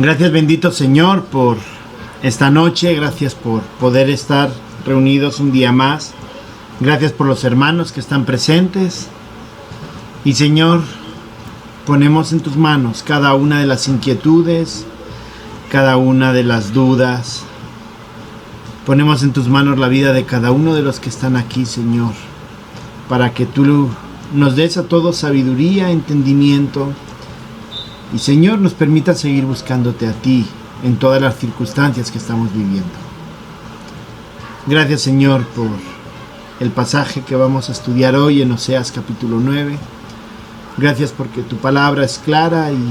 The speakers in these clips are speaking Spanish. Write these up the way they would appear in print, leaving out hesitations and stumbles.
Gracias, bendito Señor, por esta noche. Gracias por poder estar reunidos un día más. Gracias por los hermanos que están presentes. Y Señor, ponemos en tus manos cada una de las inquietudes, cada una de las dudas. Ponemos en tus manos la vida de cada uno de los que están aquí, Señor, para que tú nos des a todos sabiduría, entendimiento. Y Señor, nos permita seguir buscándote a ti en todas las circunstancias que estamos viviendo. Gracias, Señor, por el pasaje que vamos a estudiar hoy en Oseas capítulo 9. Gracias porque tu palabra es clara y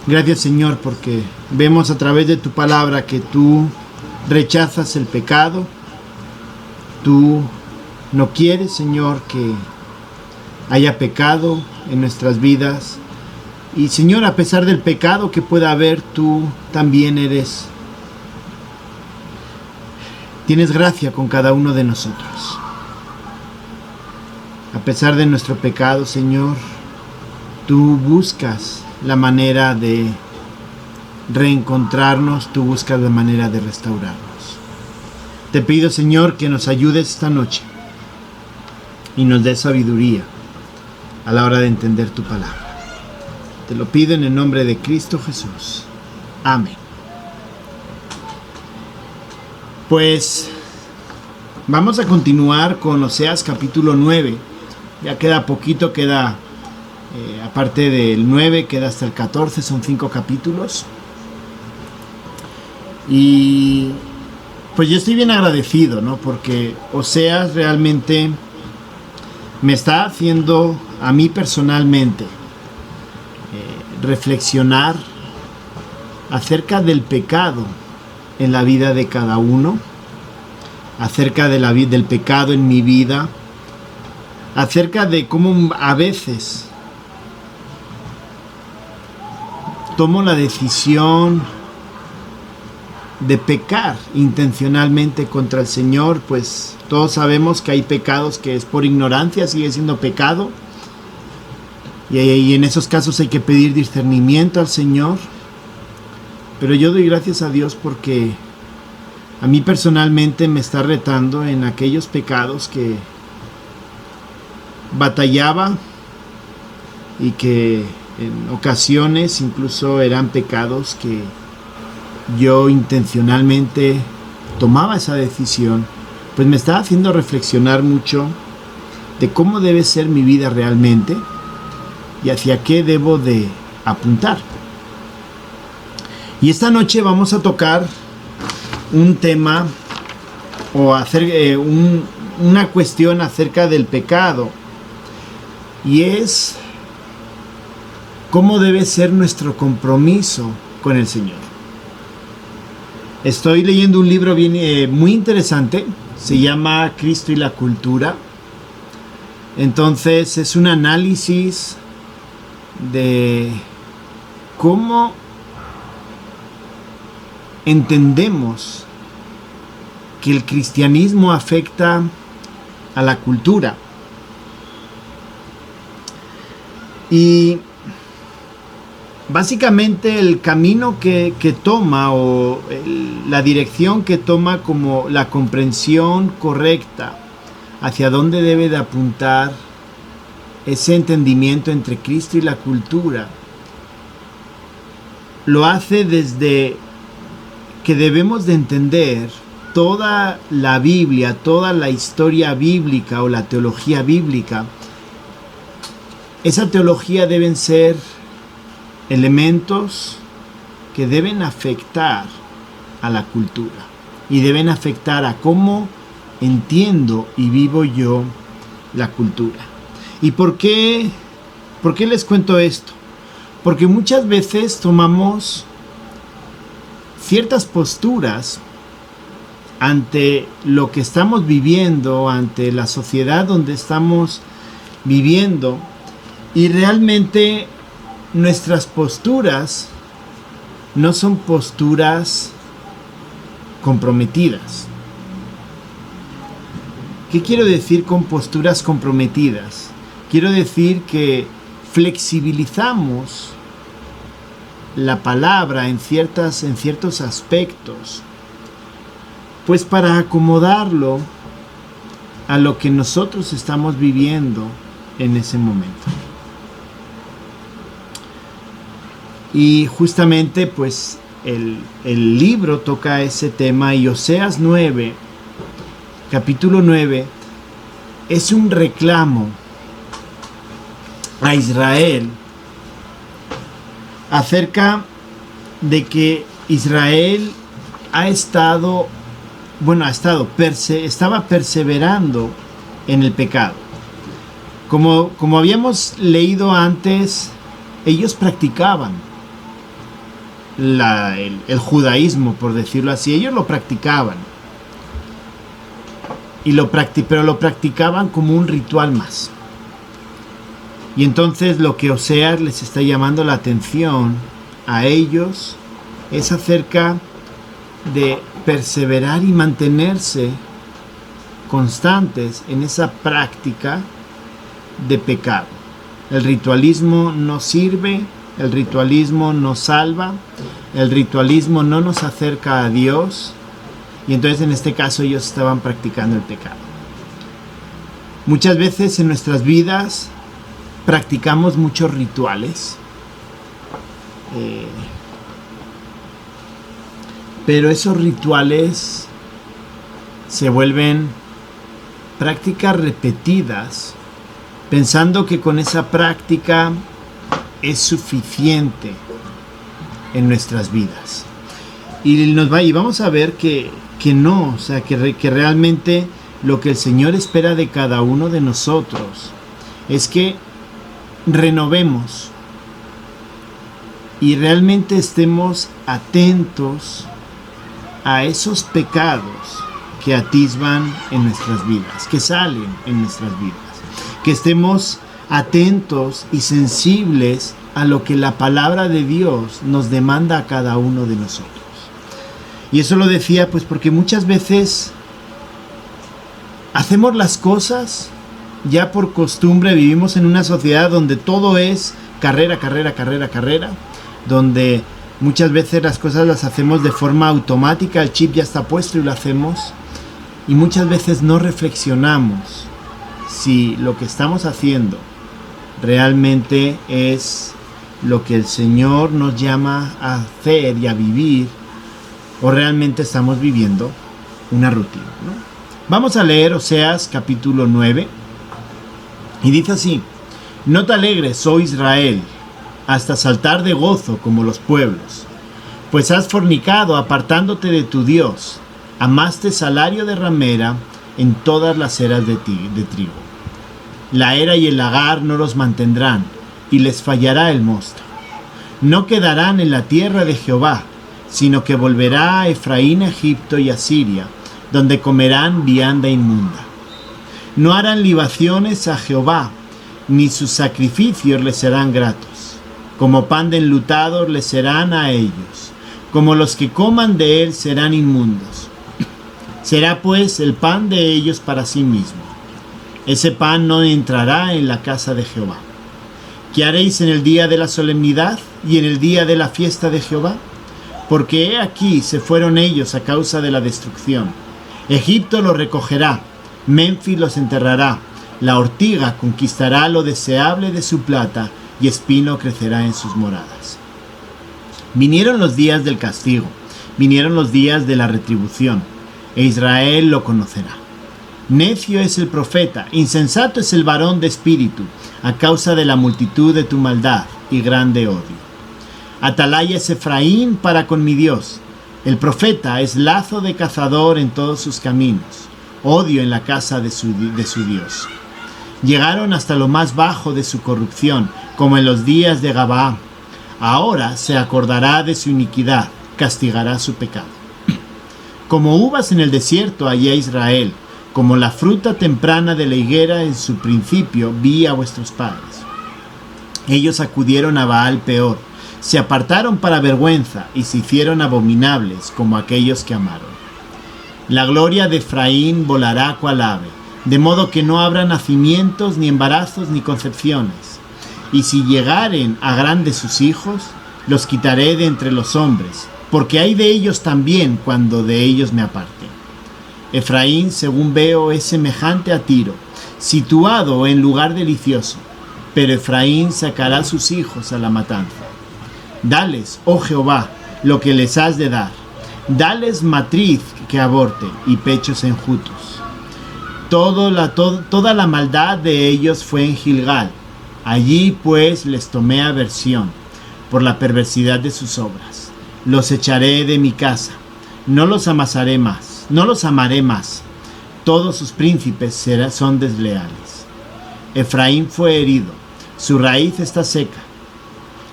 gracias, Señor, porque vemos a través de tu palabra que tú rechazas el pecado. Tú no quieres, Señor, que haya pecado en nuestras vidas. Y Señor, a pesar del pecado que pueda haber, tú también tienes gracia con cada uno de nosotros. A pesar de nuestro pecado, Señor, tú buscas la manera de reencontrarnos, tú buscas la manera de restaurarnos. Te pido, Señor, que nos ayudes esta noche y nos des sabiduría a la hora de entender tu palabra. Te lo pido en el nombre de Cristo Jesús. Amén. Pues vamos a continuar con Oseas capítulo 9. Ya queda poquito, aparte del 9, queda hasta el 14, son 5 capítulos. Y pues yo estoy bien agradecido, ¿no? Porque Oseas realmente me está haciendo a mí personalmente reflexionar acerca del pecado en la vida de cada uno, acerca del pecado en mi vida, acerca de cómo a veces tomo la decisión de pecar intencionalmente contra el Señor. Pues todos sabemos que hay pecados que es por ignorancia, sigue siendo pecado. Y en esos casos hay que pedir discernimiento al Señor. Pero yo doy gracias a Dios porque a mí personalmente me está retando en aquellos pecados que batallaba y que en ocasiones incluso eran pecados que yo intencionalmente tomaba esa decisión. Pues me está haciendo reflexionar mucho de cómo debe ser mi vida realmente y hacia qué debo de apuntar. Y esta noche vamos a tocar un tema o hacer una cuestión acerca del pecado, y es cómo debe ser nuestro compromiso con el Señor. Estoy leyendo un libro muy interesante, se llama Cristo y la cultura. Entonces es un análisis de cómo entendemos que el cristianismo afecta a la cultura. Y básicamente el camino que toma o la dirección que toma como la comprensión correcta hacia dónde debe de apuntar ese entendimiento entre Cristo y la cultura, lo hace desde que debemos de entender toda la Biblia, toda la historia bíblica o la teología bíblica. Esa teología deben ser elementos que deben afectar a la cultura y deben afectar a cómo entiendo y vivo yo la cultura. ¿Y por qué les cuento esto? Porque muchas veces tomamos ciertas posturas ante lo que estamos viviendo, ante la sociedad donde estamos viviendo, y realmente nuestras posturas no son posturas comprometidas. ¿Qué quiero decir con posturas comprometidas? Quiero decir que flexibilizamos la palabra en ciertos aspectos, pues para acomodarlo a lo que nosotros estamos viviendo en ese momento. Y justamente pues el libro toca ese tema, y Oseas 9, capítulo 9, es un reclamo a Israel acerca de que Israel estaba perseverando en el pecado. Como habíamos leído antes, ellos practicaban el judaísmo, por decirlo así. Ellos lo practicaban, pero lo practicaban como un ritual más. Y entonces lo que Oseas les está llamando la atención a ellos es acerca de perseverar y mantenerse constantes en esa práctica de pecado. El ritualismo no sirve, el ritualismo no salva, el ritualismo no nos acerca a Dios, y entonces en este caso ellos estaban practicando el pecado. Muchas veces en nuestras vidas practicamos muchos rituales, pero esos rituales se vuelven prácticas repetidas, pensando que con esa práctica es suficiente en nuestras vidas. Y vamos a ver que no, o sea, que realmente lo que el Señor espera de cada uno de nosotros es que renovemos y realmente estemos atentos a esos pecados que atisban en nuestras vidas, que salen en nuestras vidas, que estemos atentos y sensibles a lo que la palabra de Dios nos demanda a cada uno de nosotros. Y eso lo decía pues porque muchas veces hacemos las cosas ya por costumbre. Vivimos en una sociedad donde todo es carrera, donde muchas veces las cosas las hacemos de forma automática, el chip ya está puesto y lo hacemos, y muchas veces no reflexionamos si lo que estamos haciendo realmente es lo que el Señor nos llama a hacer y a vivir, o realmente estamos viviendo una rutina, ¿no? Vamos a leer Oseas capítulo 9, y dice así: No te alegres, oh Israel, hasta saltar de gozo como los pueblos, pues has fornicado apartándote de tu Dios, amaste salario de ramera en todas las eras de trigo. La era y el lagar no los mantendrán, y les fallará el mosto. No quedarán en la tierra de Jehová, sino que volverá a Efraín, Egipto y Asiria, donde comerán vianda inmunda. No harán libaciones a Jehová, ni sus sacrificios les serán gratos. Como pan de enlutados les serán a ellos, como los que coman de él serán inmundos. Será pues el pan de ellos para sí mismo. Ese pan no entrará en la casa de Jehová. ¿Qué haréis en el día de la solemnidad y en el día de la fiesta de Jehová? Porque he aquí se fueron ellos a causa de la destrucción. Egipto los recogerá, Menfis los enterrará, la ortiga conquistará lo deseable de su plata, y espino crecerá en sus moradas. Vinieron los días del castigo, vinieron los días de la retribución, e Israel lo conocerá. Necio es el profeta, insensato es el varón de espíritu, a causa de la multitud de tu maldad y grande odio. Atalaya es Efraín para con mi Dios. El profeta es lazo de cazador en todos sus caminos, odio en la casa de su Dios. Llegaron hasta lo más bajo de su corrupción, como en los días de Gabaa. Ahora se acordará de su iniquidad, castigará su pecado. Como uvas en el desierto hallé a Israel, como la fruta temprana de la higuera en su principio vi a vuestros padres. Ellos acudieron a Baal peor, se apartaron para vergüenza y se hicieron abominables como aquellos que amaron. La gloria de Efraín volará cual ave, de modo que no habrá nacimientos, ni embarazos, ni concepciones. Y si llegaren a grandes sus hijos, los quitaré de entre los hombres, porque hay de ellos también cuando de ellos me aparte. Efraín, según veo, es semejante a Tiro, situado en lugar delicioso, pero Efraín sacará a sus hijos a la matanza. Dales, oh Jehová, lo que les has de dar. Dales matriz que aborte y pechos enjutos. Toda la maldad de ellos fue en Gilgal. Allí pues les tomé aversión por la perversidad de sus obras. Los echaré de mi casa. No los amaré más. Todos sus príncipes son desleales. Efraín fue herido. Su raíz está seca.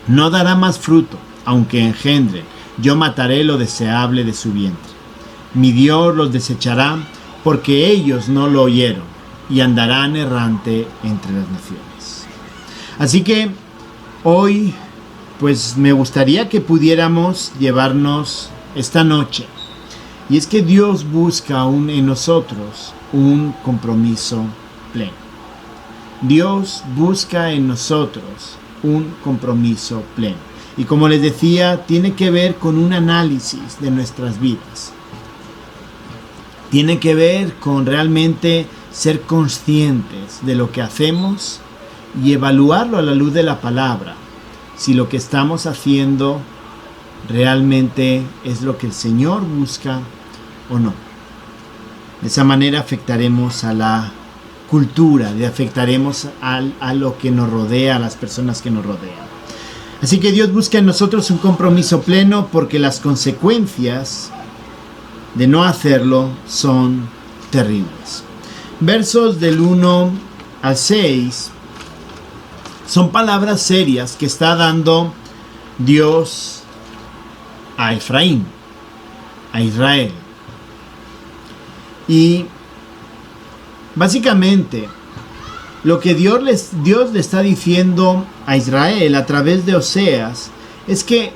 No dará más fruto, aunque engendre. Yo mataré lo deseable de su vientre. Mi Dios los desechará, porque ellos no lo oyeron, y andarán errante entre las naciones. Así que hoy, pues me gustaría que pudiéramos llevarnos esta noche. Y es que Dios busca en nosotros un compromiso pleno. Dios busca en nosotros un compromiso pleno. Y como les decía, tiene que ver con un análisis de nuestras vidas. Tiene que ver con realmente ser conscientes de lo que hacemos y evaluarlo a la luz de la palabra. Si lo que estamos haciendo realmente es lo que el Señor busca o no. De esa manera afectaremos a la cultura, afectaremos a lo que nos rodea, a las personas que nos rodean. Así que Dios busca en nosotros un compromiso pleno, porque las consecuencias de no hacerlo son terribles. Versos del 1 al 6 son palabras serias que está dando Dios a Efraín, a Israel. Y básicamente lo que Dios le está diciendo a Israel a través de Oseas es que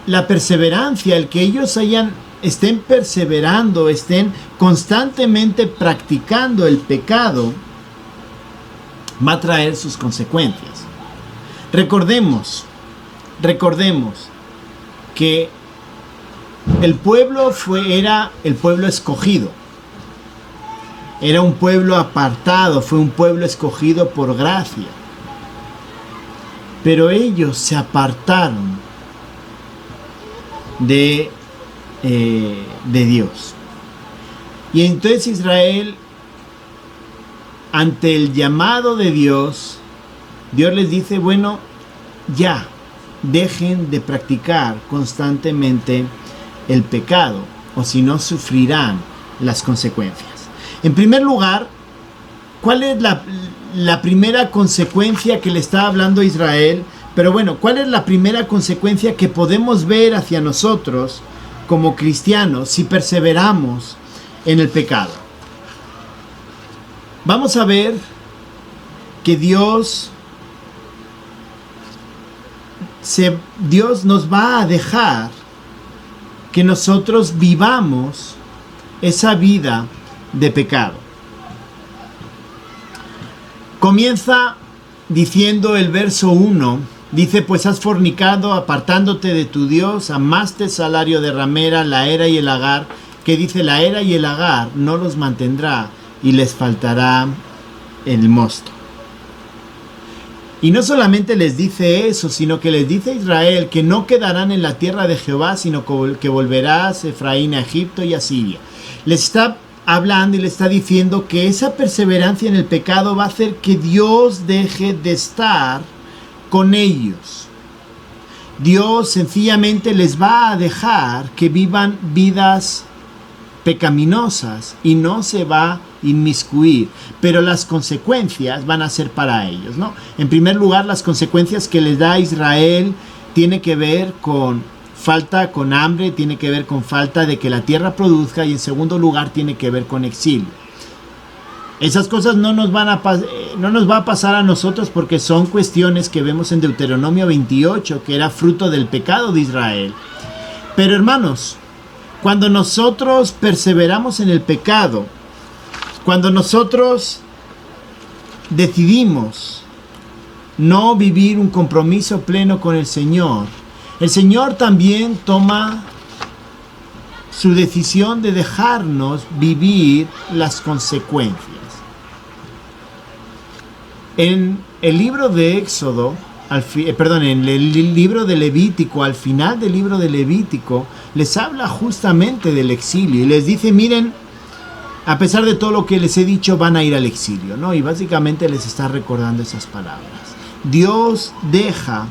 la perseverancia, el que ellos estén perseverando, estén constantemente practicando el pecado, va a traer sus consecuencias. Recordemos que el pueblo era el pueblo escogido. Era un pueblo apartado, fue un pueblo escogido por gracia. Pero ellos se apartaron de Dios. Y entonces Israel, ante el llamado de Dios, Dios les dice, bueno, ya, dejen de practicar constantemente el pecado, o si no sufrirán las consecuencias. En primer lugar, ¿cuál es la primera consecuencia que le está hablando a Israel? Pero bueno, ¿cuál es la primera consecuencia que podemos ver hacia nosotros como cristianos si perseveramos en el pecado? Vamos a ver que Dios nos va a dejar que nosotros vivamos esa vida de pecado. Comienza diciendo el verso 1, dice, pues has fornicado apartándote de tu Dios, amaste el salario de ramera, la era y el hagar, que dice la era y el hagar no los mantendrá y les faltará el mosto. Y no solamente les dice eso, sino que les dice a Israel que no quedarán en la tierra de Jehová, sino que volverás Efraín a Egipto y a Siria. Les está hablando y le está diciendo que esa perseverancia en el pecado va a hacer que Dios deje de estar con ellos. Dios sencillamente les va a dejar que vivan vidas pecaminosas y no se va a inmiscuir, pero las consecuencias van a ser para ellos, ¿no? En primer lugar, las consecuencias que les da a Israel tiene que ver con falta, con hambre, tiene que ver con falta de que la tierra produzca, y en segundo lugar tiene que ver con exilio. Esas cosas no nos va a pasar a nosotros, porque son cuestiones que vemos en Deuteronomio 28, que era fruto del pecado de Israel. Pero hermanos, cuando nosotros perseveramos en el pecado, cuando nosotros decidimos no vivir un compromiso pleno con el Señor, el Señor también toma su decisión de dejarnos vivir las consecuencias. En el libro de Éxodo, en el libro de Levítico, al final del libro de Levítico, les habla justamente del exilio y les dice, miren, a pesar de todo lo que les he dicho, van a ir al exilio, ¿no? Y básicamente les está recordando esas palabras. Dios deja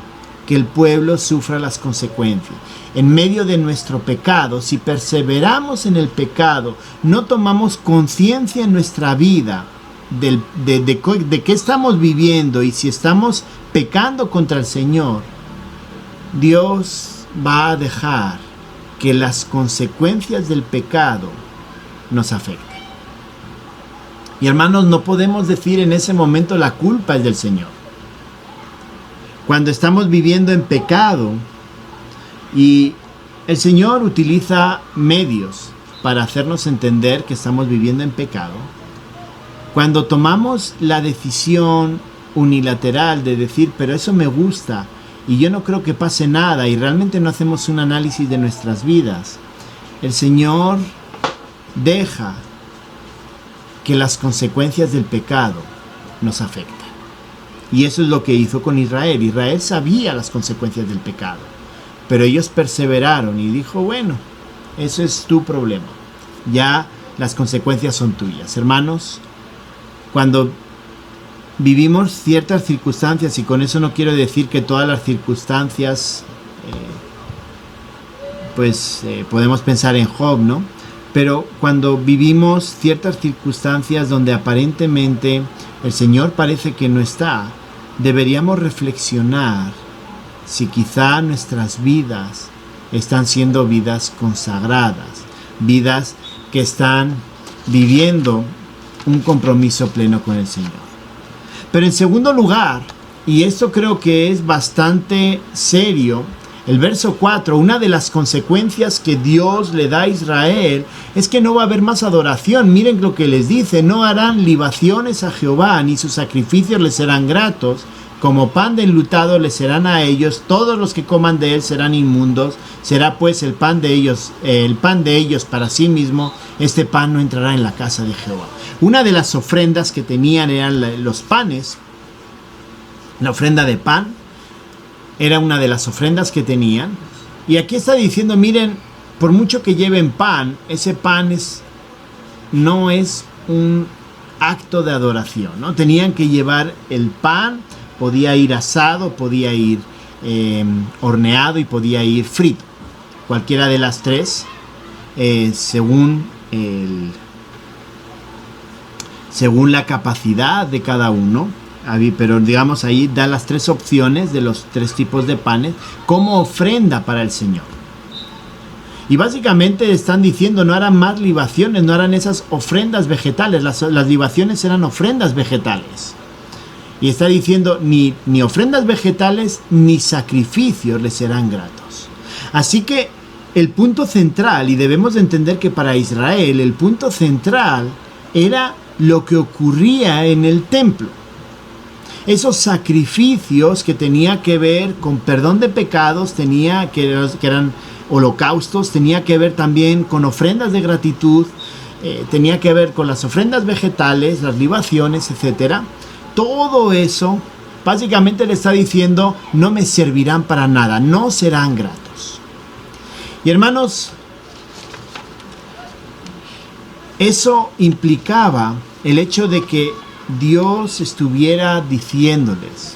que el pueblo sufra las consecuencias. En medio de nuestro pecado, si perseveramos en el pecado, no tomamos conciencia en nuestra vida de qué estamos viviendo y si estamos pecando contra el Señor, Dios va a dejar que las consecuencias del pecado nos afecten. Y hermanos, no podemos decir en ese momento la culpa es del Señor. Cuando estamos viviendo en pecado y el Señor utiliza medios para hacernos entender que estamos viviendo en pecado, cuando tomamos la decisión unilateral de decir, pero eso me gusta y yo no creo que pase nada, y realmente no hacemos un análisis de nuestras vidas, el Señor deja que las consecuencias del pecado nos afecten. Y eso es lo que hizo con Israel. Israel sabía las consecuencias del pecado, pero ellos perseveraron y dijo, bueno, eso es tu problema, ya las consecuencias son tuyas. Hermanos, cuando vivimos ciertas circunstancias, y con eso no quiero decir que todas las circunstancias, podemos pensar en Job, ¿no? Pero cuando vivimos ciertas circunstancias donde aparentemente el Señor parece que no está, deberíamos reflexionar si quizá nuestras vidas están siendo vidas consagradas, vidas que están viviendo un compromiso pleno con el Señor. Pero en segundo lugar, y esto creo que es bastante serio, el verso 4, una de las consecuencias que Dios le da a Israel es que no va a haber más adoración. Miren lo que les dice, no harán libaciones a Jehová, ni sus sacrificios les serán gratos, como pan de enlutado les serán a ellos, todos los que coman de él serán inmundos, será pues el pan de ellos para sí mismo, este pan no entrará en la casa de Jehová. Una de las ofrendas que tenían eran los panes, la ofrenda de pan, era una de las ofrendas que tenían. Y aquí está diciendo, miren, por mucho que lleven pan, ese pan no es un acto de adoración, ¿no? Tenían que llevar el pan, podía ir asado, podía ir horneado y podía ir frito. Cualquiera de las tres, según la capacidad de cada uno. Pero digamos ahí da las tres opciones de los tres tipos de panes como ofrenda para el Señor. Y básicamente están diciendo, no harán más libaciones, no harán esas ofrendas vegetales. Las libaciones eran ofrendas vegetales. Y está diciendo, ni ofrendas vegetales ni sacrificios les serán gratos. Así que el punto central, y debemos de entender que para Israel el punto central era lo que ocurría en el templo. Esos sacrificios que tenía que ver con perdón de pecados, que eran holocaustos, tenía que ver también con ofrendas de gratitud, tenía que ver con las ofrendas vegetales, las libaciones, etc. Todo eso básicamente le está diciendo, no me servirán para nada, no serán gratos. Y hermanos, eso implicaba el hecho de que Dios estuviera diciéndoles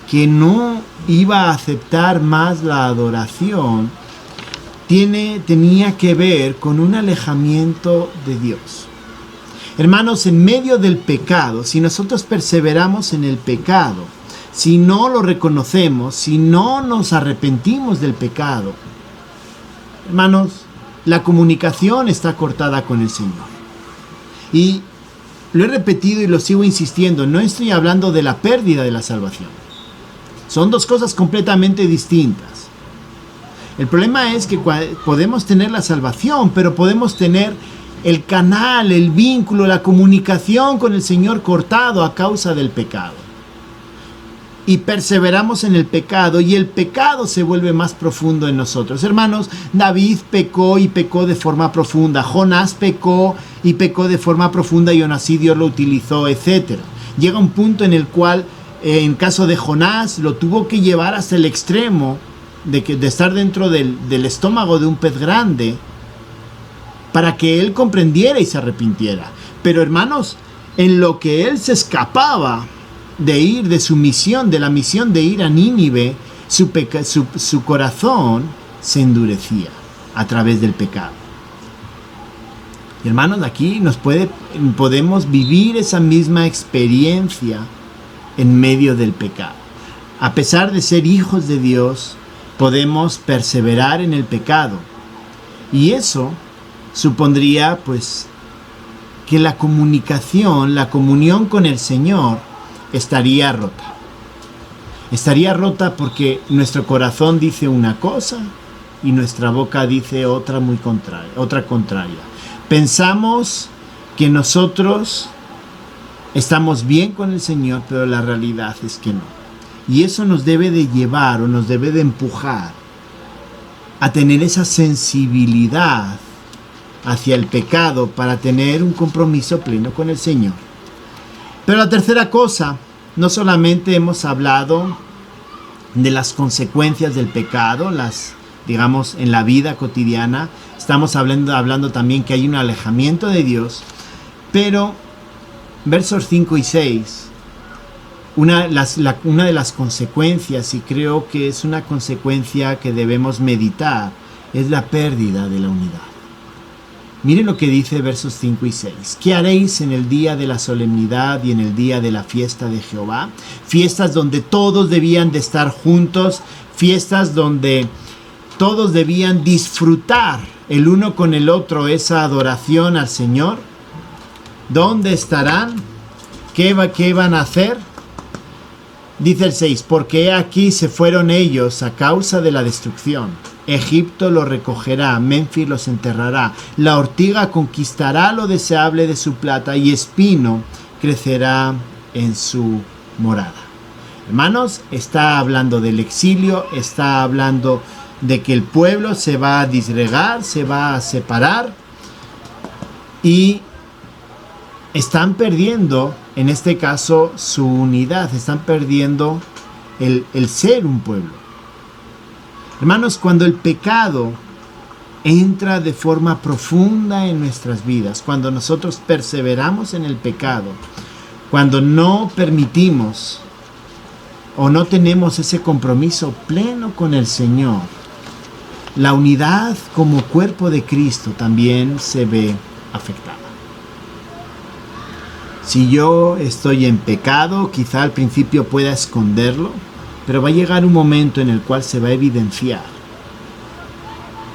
que no iba a aceptar más la adoración, tenía que ver con un alejamiento de Dios. Hermanos, en medio del pecado, si nosotros perseveramos en el pecado, si no lo reconocemos, si no nos arrepentimos del pecado, hermanos, la comunicación está cortada con el Señor. Y lo he repetido y lo sigo insistiendo, no estoy hablando de la pérdida de la salvación. Son dos cosas completamente distintas. El problema es que podemos tener la salvación, pero podemos tener el canal, el vínculo, la comunicación con el Señor cortado a causa del pecado. y perseveramos en el pecado, y el pecado se vuelve más profundo en nosotros. Hermanos, David pecó y pecó de forma profunda. Jonás pecó y pecó de forma profunda y aún así Dios lo utilizó, etc. Llega un punto en el cual, en caso de Jonás, lo tuvo que llevar hasta el extremo de estar dentro del estómago de un pez grande para que él comprendiera y se arrepintiera. Pero hermanos, en lo que él se escapaba de su misión, de la misión de ir a Nínive, su corazón se endurecía a través del pecado. Y hermanos, aquí podemos vivir esa misma experiencia en medio del pecado. A pesar de ser hijos de Dios, podemos perseverar en el pecado. Y eso supondría, pues, que la comunión con el Señor estaría rota. Estaría rota porque nuestro corazón dice una cosa y nuestra boca dice otra contraria. Pensamos que nosotros estamos bien con el Señor, pero la realidad es que no. Y eso nos debe de llevar o nos debe de empujar a tener esa sensibilidad hacia el pecado para tener un compromiso pleno con el Señor. Pero la tercera cosa, no solamente hemos hablado de las consecuencias del pecado, digamos, en la vida cotidiana, estamos hablando también que hay un alejamiento de Dios, pero versos 5 y 6, una de las consecuencias, y creo que es una consecuencia que debemos meditar, es la pérdida de la unidad. Miren lo que dice versos 5 y 6. ¿Qué haréis en el día de la solemnidad y en el día de la fiesta de Jehová? Fiestas donde todos debían de estar juntos, fiestas donde todos debían disfrutar el uno con el otro esa adoración al Señor. ¿Dónde estarán? ¿Qué van a hacer? Dice el 6, porque aquí se fueron ellos a causa de la destrucción. Egipto los recogerá, Menfis los enterrará, la ortiga conquistará lo deseable de su plata y espino crecerá en su morada. Hermanos, está hablando del exilio, está hablando de que el pueblo se va a disgregar, se va a separar y están perdiendo, en este caso, su unidad, están perdiendo el ser un pueblo. Hermanos, cuando el pecado entra de forma profunda en nuestras vidas, cuando nosotros perseveramos en el pecado, cuando no permitimos o no tenemos ese compromiso pleno con el Señor, la unidad como cuerpo de Cristo también se ve afectada. Si yo estoy en pecado, quizá al principio pueda esconderlo, pero va a llegar un momento en el cual se va a evidenciar.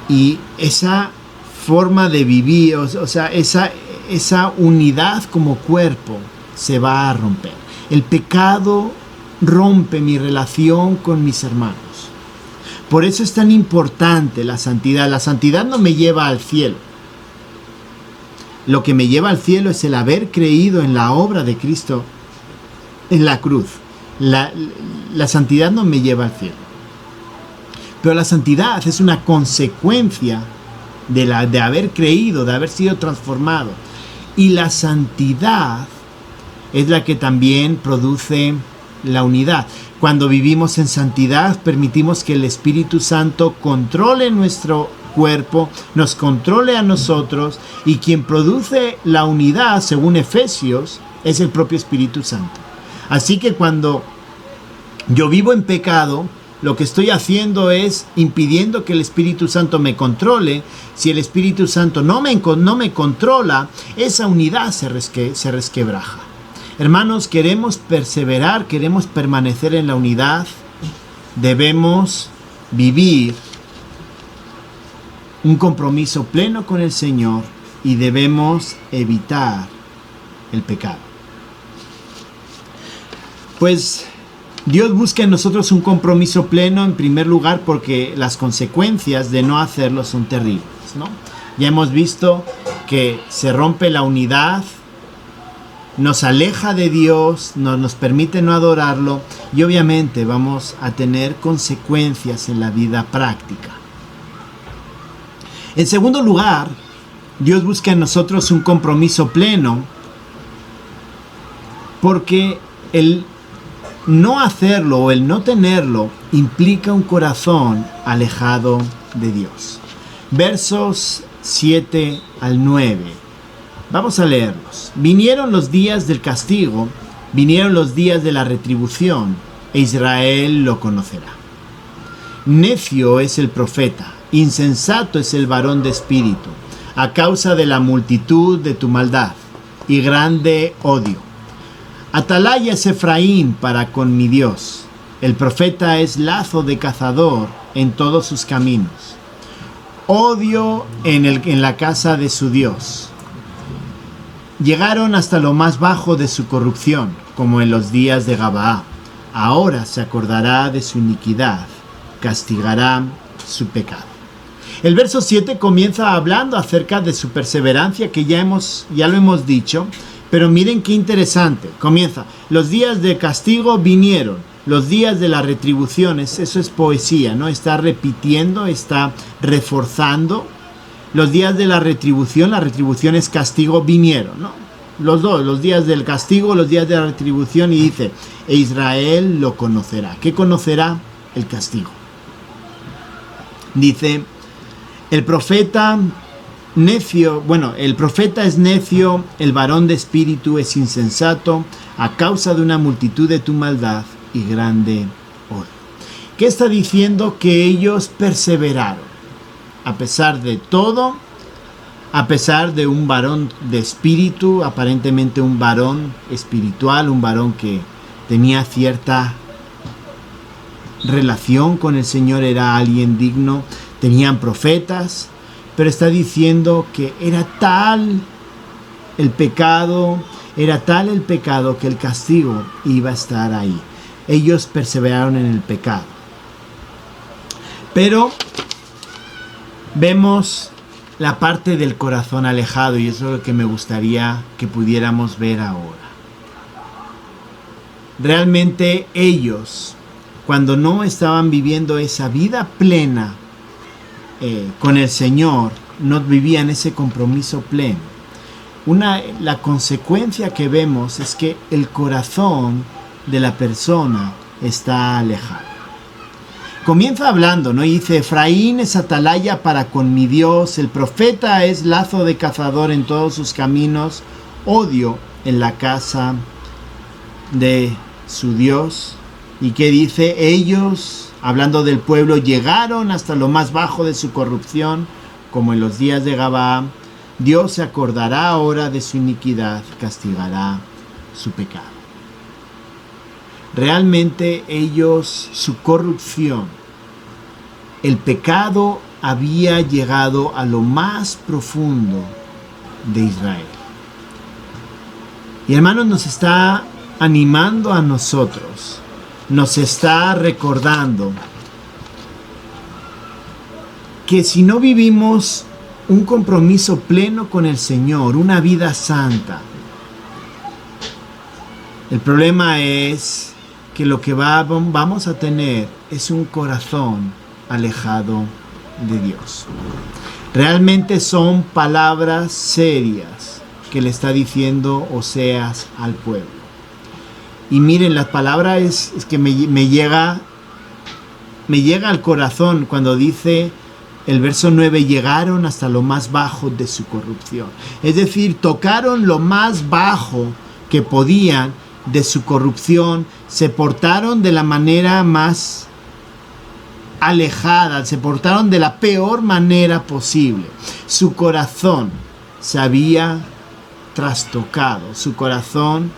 Y esa forma de vivir, o sea, esa unidad como cuerpo se va a romper. El pecado rompe mi relación con mis hermanos. Por eso es tan importante la santidad. La santidad no me lleva al cielo. Lo que me lleva al cielo es el haber creído en la obra de Cristo en la cruz. La santidad no me lleva al cielo. Pero la santidad es una consecuencia de haber creído, de haber sido transformado. Y la santidad es la que también produce la unidad. Cuando vivimos en santidad, permitimos que el Espíritu Santo controle nuestro cuerpo, nos controle a nosotros, y quien produce la unidad, según Efesios, es el propio Espíritu Santo. Así que cuando yo vivo en pecado, lo que estoy haciendo es impidiendo que el Espíritu Santo me controle. Si el Espíritu Santo no me controla, esa unidad se resquebraja. Hermanos, queremos perseverar, queremos permanecer en la unidad, debemos vivir un compromiso pleno con el Señor y debemos evitar el pecado. Pues Dios busca en nosotros un compromiso pleno, en primer lugar, porque las consecuencias de no hacerlo son terribles, ¿no? Ya hemos visto que se rompe la unidad nos aleja de Dios, nos permite no adorarlo y obviamente vamos a tener consecuencias en la vida práctica. En segundo lugar, Dios busca en nosotros un compromiso pleno porque el no hacerlo o el no tenerlo implica un corazón alejado de Dios. Versos 7 al 9. Vamos a leerlos. Vinieron los días del castigo, vinieron los días de la retribución, e Israel lo conocerá. Necio es el profeta, insensato es el varón de espíritu, a causa de la multitud de tu maldad y grande odio. Atalaya es Efraín para con mi Dios. El profeta es lazo de cazador en todos sus caminos. Odio en la casa de su Dios. Llegaron hasta lo más bajo de su corrupción, como en los días de Gabaá. Ahora se acordará de su iniquidad, castigará su pecado. El verso 7 comienza hablando acerca de su perseverancia, que ya lo hemos dicho, pero miren qué interesante. Comienza, los días de castigo vinieron, los días de la retribución, eso es poesía, ¿no? Está repitiendo, está reforzando. Los días de la retribución es castigo, vinieron, ¿no? Los dos, los días del castigo, los días de la retribución, y dice, e Israel lo conocerá. ¿Qué conocerá? El castigo. Dice, el profeta es necio, el varón de espíritu es insensato, a causa de una multitud de tu maldad y grande odio. ¿Qué está diciendo? Que ellos perseveraron. A pesar de todo, a pesar de un varón de espíritu, aparentemente un varón espiritual, un varón que tenía cierta relación con el Señor, era alguien digno, tenían profetas, pero está diciendo que era tal el pecado que el castigo iba a estar ahí. Ellos perseveraron en el pecado. Pero vemos la parte del corazón alejado, y eso es lo que me gustaría que pudiéramos ver ahora. Realmente ellos, cuando no estaban viviendo esa vida plena con el Señor, no vivían ese compromiso pleno. La consecuencia que vemos es que el corazón de la persona está alejado. Comienza hablando, ¿no? Y dice, Efraín es atalaya para con mi Dios, el profeta es lazo de cazador en todos sus caminos, odio en la casa de su Dios. ¿Y qué dice? Ellos, hablando del pueblo, llegaron hasta lo más bajo de su corrupción, como en los días de Gabaá. Dios se acordará ahora de su iniquidad, castigará su pecado. Realmente ellos, su corrupción, el pecado había llegado a lo más profundo de Israel. Y hermanos, nos está animando a nosotros, nos está recordando que si no vivimos un compromiso pleno con el Señor, una vida santa, el problema es que lo que vamos a tener es un corazón alejado de Dios. Realmente son palabras serias que le está diciendo Oseas al pueblo. Y miren, la palabra es que me llega al corazón cuando dice el verso 9, llegaron hasta lo más bajo de su corrupción. Es decir, tocaron lo más bajo que podían de su corrupción, se portaron de la manera más alejada, se portaron de la peor manera posible. Su corazón se había trastocado, su corazón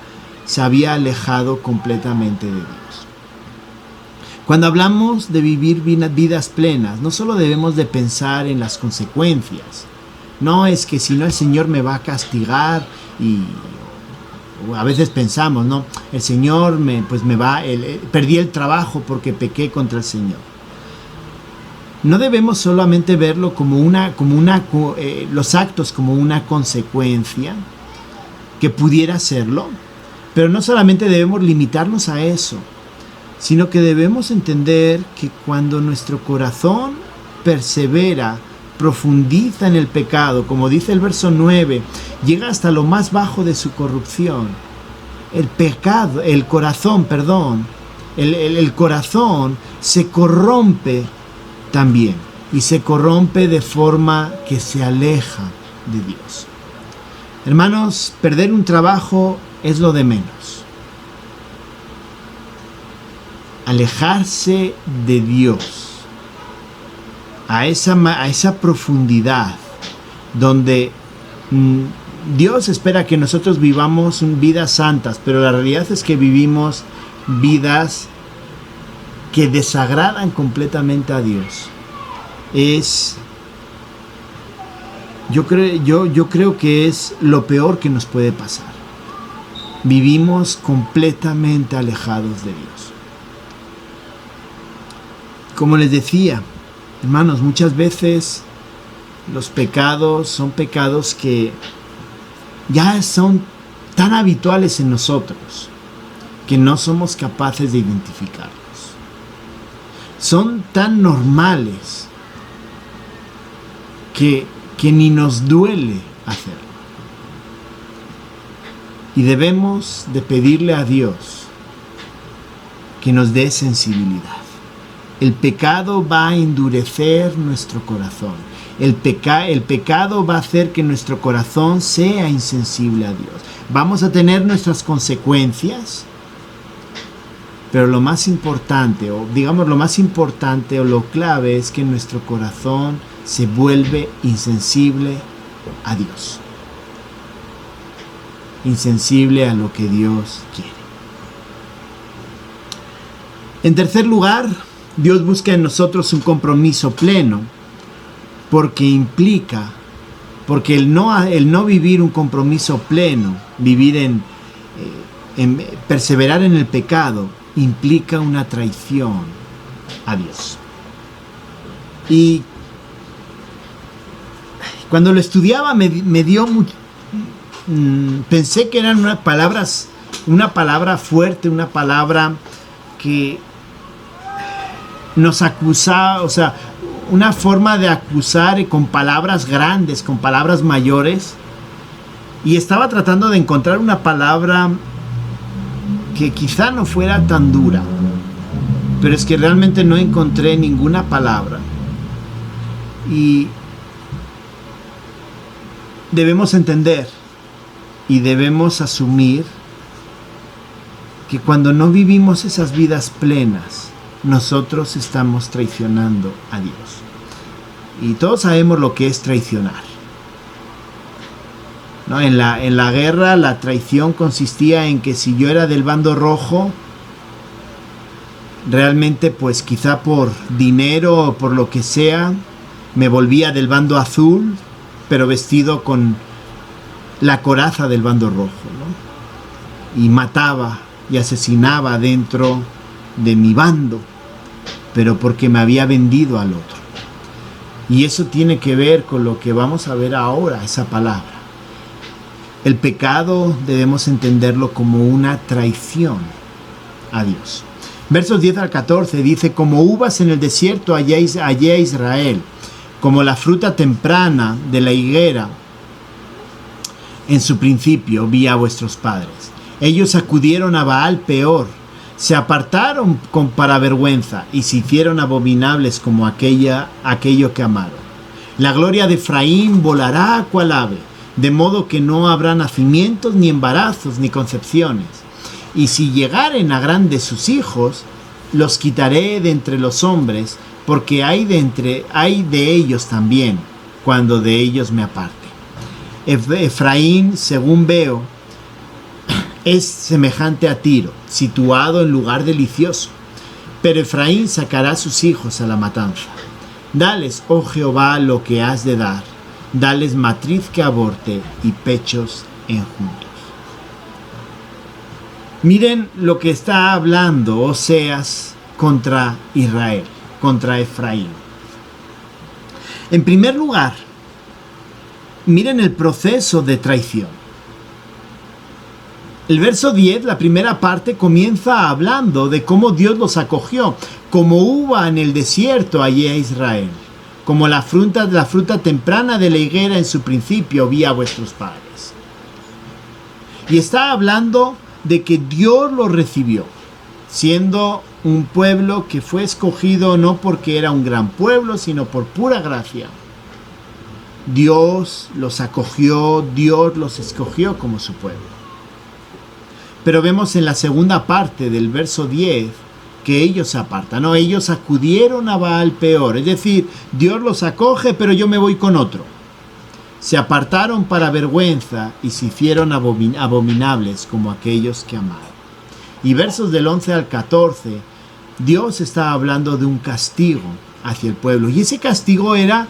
se había alejado completamente de Dios. Cuando hablamos de vivir vidas plenas, no solo debemos de pensar en las consecuencias. No es que si no el Señor me va a castigar y a veces pensamos, ¿no? El Señor perdí el trabajo porque pequé contra el Señor. No debemos solamente verlo como los actos como una consecuencia, que pudiera serlo, pero no solamente debemos limitarnos a eso, sino que debemos entender que cuando nuestro corazón persevera, profundiza en el pecado, como dice el verso 9, llega hasta lo más bajo de su corrupción. El corazón se corrompe también, y se corrompe de forma que se aleja de Dios. Hermanos, perder un trabajo es lo de menos. Alejarse de Dios a esa profundidad donde Dios espera que nosotros vivamos vidas santas, pero la realidad es que vivimos vidas que desagradan completamente a Dios. Yo creo que es lo peor que nos puede pasar. Vivimos completamente alejados de Dios. Como les decía, hermanos, muchas veces los pecados son pecados que ya son tan habituales en nosotros que no somos capaces de identificarlos. Son tan normales que ni nos duele hacerlo. Y debemos de pedirle a Dios que nos dé sensibilidad. El pecado va a endurecer nuestro corazón. El pecado va a hacer que nuestro corazón sea insensible a Dios. Vamos a tener nuestras consecuencias, pero lo más importante, o lo clave es que nuestro corazón se vuelve insensible a Dios. Insensible a lo que Dios quiere. En tercer lugar, Dios busca en nosotros un compromiso pleno, porque el no vivir un compromiso pleno, vivir en perseverar en el pecado, implica una traición a Dios. Y cuando lo estudiaba me dio mucho, pensé que eran una palabra fuerte, una palabra que nos acusaba, o sea, una forma de acusar con palabras grandes, con palabras mayores, y estaba tratando de encontrar una palabra que quizá no fuera tan dura, pero es que realmente no encontré ninguna palabra. Y debemos entender y debemos asumir que cuando no vivimos esas vidas plenas, nosotros estamos traicionando a Dios. Y todos sabemos lo que es traicionar, ¿no? En la guerra, la traición consistía en que si yo era del bando rojo, realmente pues quizá por dinero o por lo que sea, me volvía del bando azul, pero vestido con la coraza del bando rojo, ¿no? Y mataba y asesinaba dentro de mi bando, pero porque me había vendido al otro. Y eso tiene que ver con lo que vamos a ver ahora, esa palabra. El pecado debemos entenderlo como una traición a Dios. Versos 10 al 14 dice: como uvas en el desierto hallé a Israel, como la fruta temprana de la higuera en su principio vi a vuestros padres. Ellos acudieron a Baal peor, se apartaron para vergüenza y se hicieron abominables como aquello que amaron. La gloria de Efraín volará cual ave, de modo que no habrá nacimientos, ni embarazos, ni concepciones. Y si llegaren a grandes sus hijos, los quitaré de entre los hombres, porque hay de ellos también, cuando de ellos me aparte. Efraín, según veo, es semejante a Tiro, situado en lugar delicioso. Pero Efraín sacará a sus hijos a la matanza. Dales, oh Jehová, lo que has de dar. Dales matriz que aborte y pechos enjuntos. Miren lo que está hablando Oseas contra Israel, contra Efraín. En primer lugar, miren el proceso de traición. El verso 10, la primera parte, comienza hablando de cómo Dios los acogió, como uva en el desierto allí a Israel, como la fruta temprana de la higuera en su principio vi a vuestros padres. Y está hablando de que Dios los recibió, siendo un pueblo que fue escogido no porque era un gran pueblo, sino por pura gracia. Dios los acogió, Dios los escogió como su pueblo. Pero vemos en la segunda parte del verso 10 que ellos se apartan, ¿no? Ellos acudieron a Baal Peor, es decir, Dios los acoge, pero yo me voy con otro. Se apartaron para vergüenza y se hicieron abominables como aquellos que amaron. Y versos del 11 al 14, Dios está hablando de un castigo hacia el pueblo. Y ese castigo era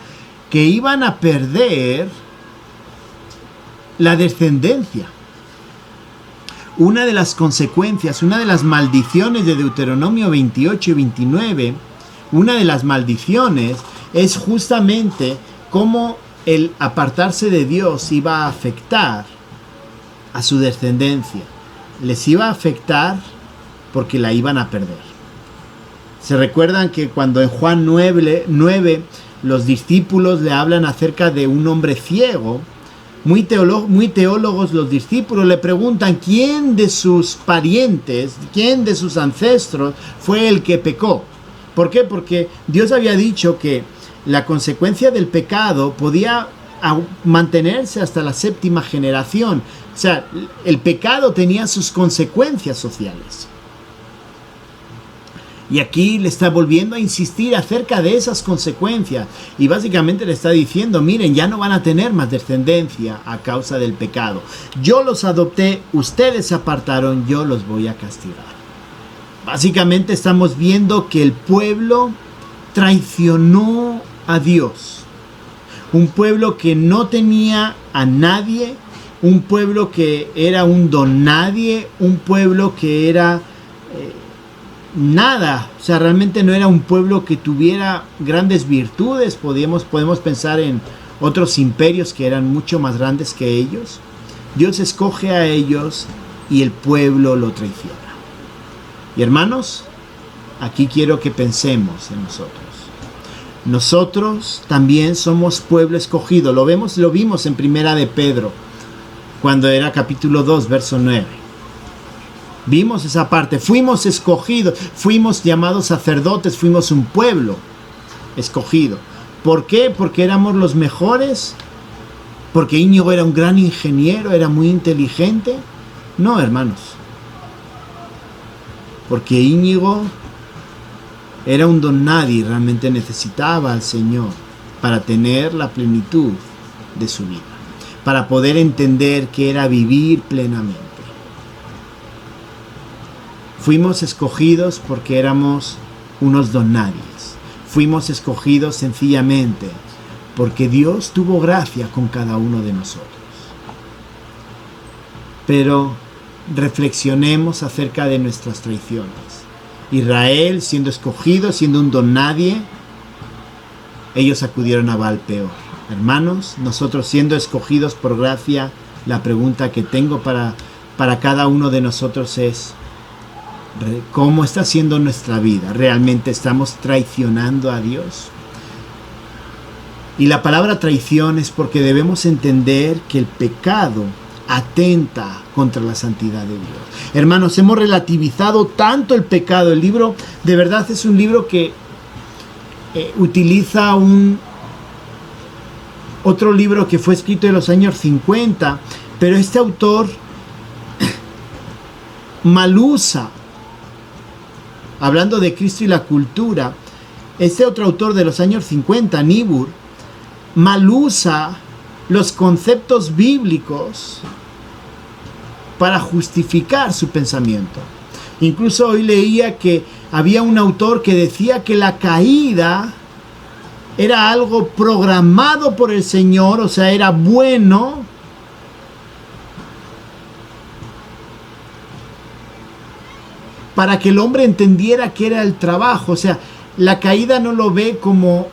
que iban a perder la descendencia. Una de las consecuencias, una de las maldiciones de Deuteronomio 28 y 29, una de las maldiciones es justamente cómo el apartarse de Dios iba a afectar a su descendencia. Les iba a afectar porque la iban a perder. Se recuerdan que cuando en Juan 9 los discípulos le hablan acerca de un hombre ciego, muy teólogos los discípulos le preguntan quién de sus parientes, quién de sus ancestros fue el que pecó. ¿Por qué? Porque Dios había dicho que la consecuencia del pecado podía mantenerse hasta la 7ª generación. O sea, el pecado tenía sus consecuencias sociales. Y aquí le está volviendo a insistir acerca de esas consecuencias. Y básicamente le está diciendo, miren, ya no van a tener más descendencia a causa del pecado. Yo los adopté, ustedes se apartaron, yo los voy a castigar. Básicamente estamos viendo que el pueblo traicionó a Dios. Un pueblo que no tenía a nadie, un pueblo que era un don nadie, un pueblo que era nada, o sea, realmente no era un pueblo que tuviera grandes virtudes. Podemos pensar en otros imperios que eran mucho más grandes que ellos. Dios escoge a ellos y el pueblo lo traiciona. Y hermanos, aquí quiero que pensemos en nosotros. Nosotros también somos pueblo escogido. Lo vimos en Primera de Pedro, cuando era capítulo 2, verso 9. Vimos esa parte, fuimos escogidos, fuimos llamados sacerdotes, fuimos un pueblo escogido. ¿Por qué? ¿Porque éramos los mejores? ¿Porque Íñigo era un gran ingeniero, era muy inteligente? No, hermanos. Porque Íñigo era un don nadie y realmente necesitaba al Señor para tener la plenitud de su vida, para poder entender qué era vivir plenamente. Fuimos escogidos porque éramos unos donadies. Fuimos escogidos sencillamente porque Dios tuvo gracia con cada uno de nosotros. Pero reflexionemos acerca de nuestras traiciones. Israel, siendo escogido, siendo un donadie, ellos acudieron a Baal Peor. Hermanos, nosotros siendo escogidos por gracia, la pregunta que tengo para cada uno de nosotros es: ¿cómo está siendo nuestra vida? ¿Realmente estamos traicionando a Dios? Y la palabra traición es porque debemos entender que el pecado atenta contra la santidad de Dios. Hermanos, hemos relativizado tanto el pecado. El libro, de verdad, es un libro que utiliza otro libro que fue escrito en los años 50, pero este autor malusa, hablando de Cristo y la cultura, este otro autor de los años 50, Niebuhr, malusa los conceptos bíblicos para justificar su pensamiento. Incluso hoy leía que había un autor que decía que la caída era algo programado por el Señor, o sea, era bueno, para que el hombre entendiera que era el trabajo. O sea, la caída no lo ve como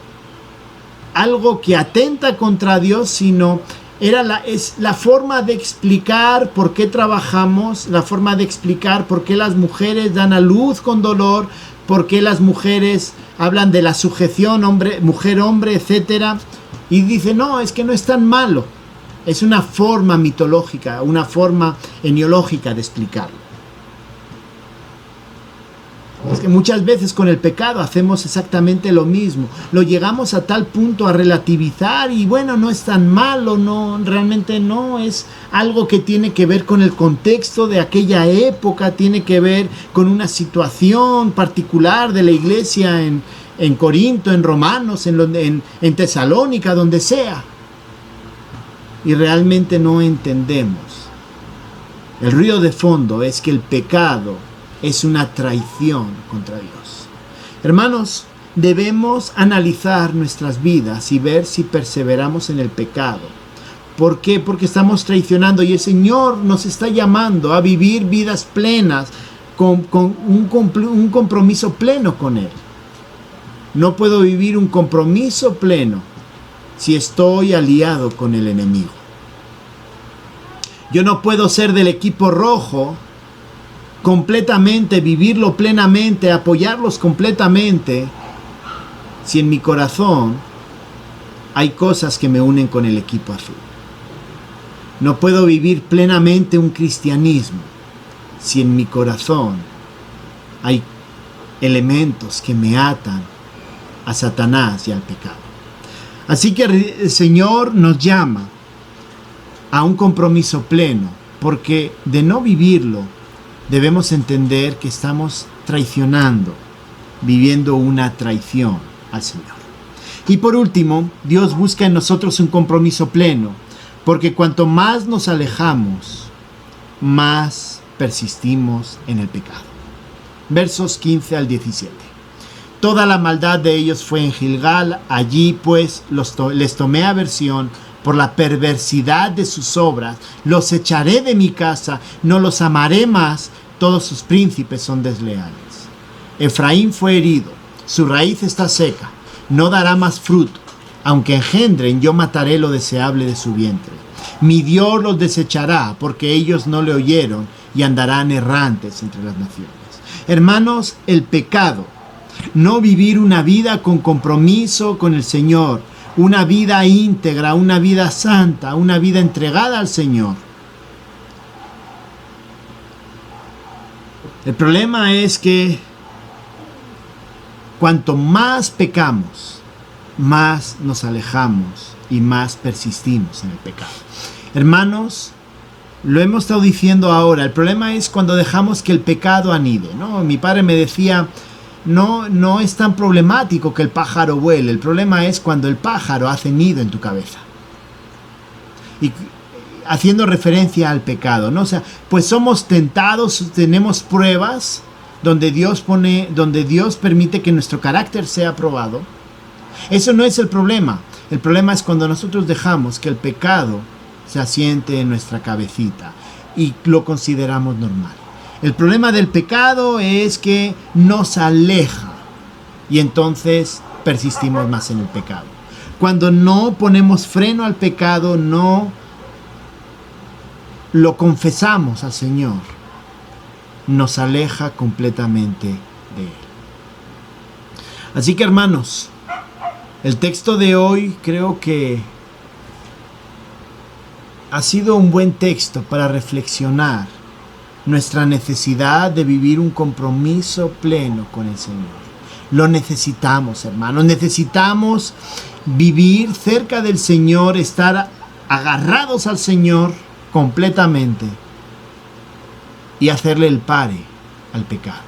algo que atenta contra Dios, sino es la forma de explicar por qué trabajamos, la forma de explicar por qué las mujeres dan a luz con dolor, por qué las mujeres hablan de la sujeción mujer-hombre, etc. Y dice, no, es que no es tan malo. Es una forma mitológica, una forma eniológica de explicarlo. Es que muchas veces con el pecado hacemos exactamente lo mismo. Lo llegamos a tal punto a relativizar y bueno, no es tan malo, no, realmente no, es algo que tiene que ver con el contexto de aquella época, tiene que ver con una situación particular de la iglesia en Corinto, en Romanos, en Tesalónica, donde sea. Y realmente no entendemos. El ruido de fondo es que el pecado es una traición contra Dios. Hermanos, debemos analizar nuestras vidas y ver si perseveramos en el pecado. ¿Por qué? Porque estamos traicionando y el Señor nos está llamando a vivir vidas plenas con un compromiso pleno con Él. No puedo vivir un compromiso pleno si estoy aliado con el enemigo. Yo no puedo ser del equipo rojo completamente, vivirlo plenamente, apoyarlos completamente, si en mi corazón hay cosas que me unen con el equipo azul. No puedo vivir plenamente un cristianismo si en mi corazón hay elementos que me atan a Satanás y al pecado. Así que el Señor nos llama a un compromiso pleno, porque de no vivirlo, debemos entender que estamos traicionando, viviendo una traición al Señor. Y por último, Dios busca en nosotros un compromiso pleno, porque cuanto más nos alejamos, más persistimos en el pecado. Versos 15 al 17. Toda la maldad de ellos fue en Gilgal, allí pues les tomé aversión por la perversidad de sus obras, los echaré de mi casa, no los amaré más, todos sus príncipes son desleales. Efraín fue herido, su raíz está seca, no dará más fruto, aunque engendren, yo mataré lo deseable de su vientre. Mi Dios los desechará, porque ellos no le oyeron, y andarán errantes entre las naciones. Hermanos, el pecado, no vivir una vida con compromiso con el Señor, una vida íntegra, una vida santa, una vida entregada al Señor. El problema es que cuanto más pecamos, más nos alejamos y más persistimos en el pecado. Hermanos, lo hemos estado diciendo ahora, el problema es cuando dejamos que el pecado anide, ¿no? Mi padre me decía, no es tan problemático que el pájaro vuele, el problema es cuando el pájaro hace nido en tu cabeza. Y haciendo referencia al pecado, ¿no? O sea, pues somos tentados, tenemos pruebas donde Dios permite que nuestro carácter sea probado. Eso no es el problema. El problema es cuando nosotros dejamos que el pecado se asiente en nuestra cabecita y lo consideramos normal. El problema del pecado es que nos aleja y entonces persistimos más en el pecado. Cuando no ponemos freno al pecado, no lo confesamos al Señor, nos aleja completamente de Él. Así que, hermanos, el texto de hoy creo que ha sido un buen texto para reflexionar nuestra necesidad de vivir un compromiso pleno con el Señor. Lo necesitamos, hermanos. Necesitamos vivir cerca del Señor, estar agarrados al Señor completamente y hacerle el pare al pecado.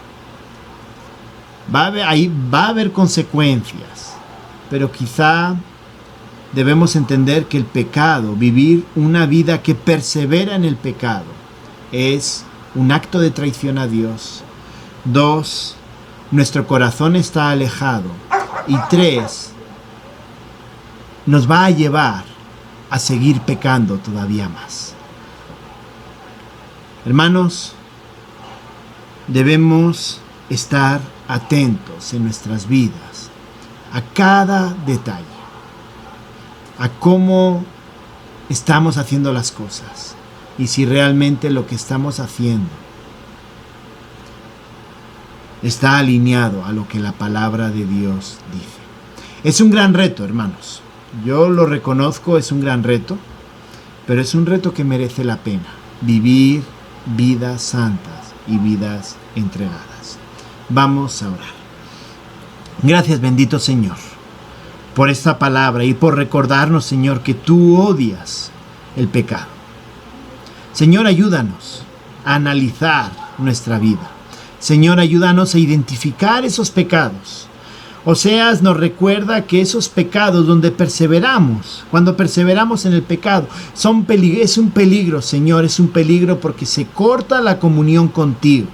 Va a haber consecuencias, pero quizá debemos entender que el pecado, vivir una vida que persevera en el pecado, es un acto de traición a Dios. 2, nuestro corazón está alejado. Y 3, nos va a llevar a seguir pecando todavía más. Hermanos, debemos estar atentos en nuestras vidas a cada detalle, a cómo estamos haciendo las cosas y si realmente lo que estamos haciendo está alineado a lo que la palabra de Dios dice. Es un gran reto, hermanos. Yo lo reconozco, es un gran reto, pero es un reto que merece la pena. Vivir vidas santas y vidas entregadas. Vamos a orar. Gracias, bendito Señor, por esta palabra y por recordarnos, Señor, que tú odias el pecado. Señor, ayúdanos a analizar nuestra vida. Señor, ayúdanos a identificar esos pecados. Oseas nos recuerda que esos pecados donde perseveramos, cuando perseveramos en el pecado, es un peligro, Señor, es un peligro porque se corta la comunión contigo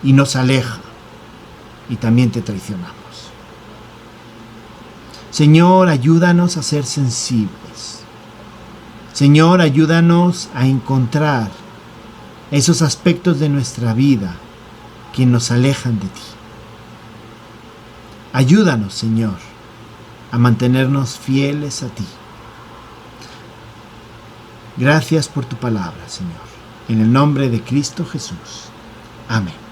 y nos aleja y también te traicionamos. Señor, ayúdanos a ser sensibles. Señor, ayúdanos a encontrar esos aspectos de nuestra vida que nos alejan de ti. Ayúdanos, Señor, a mantenernos fieles a ti. Gracias por tu palabra, Señor. En el nombre de Cristo Jesús. Amén.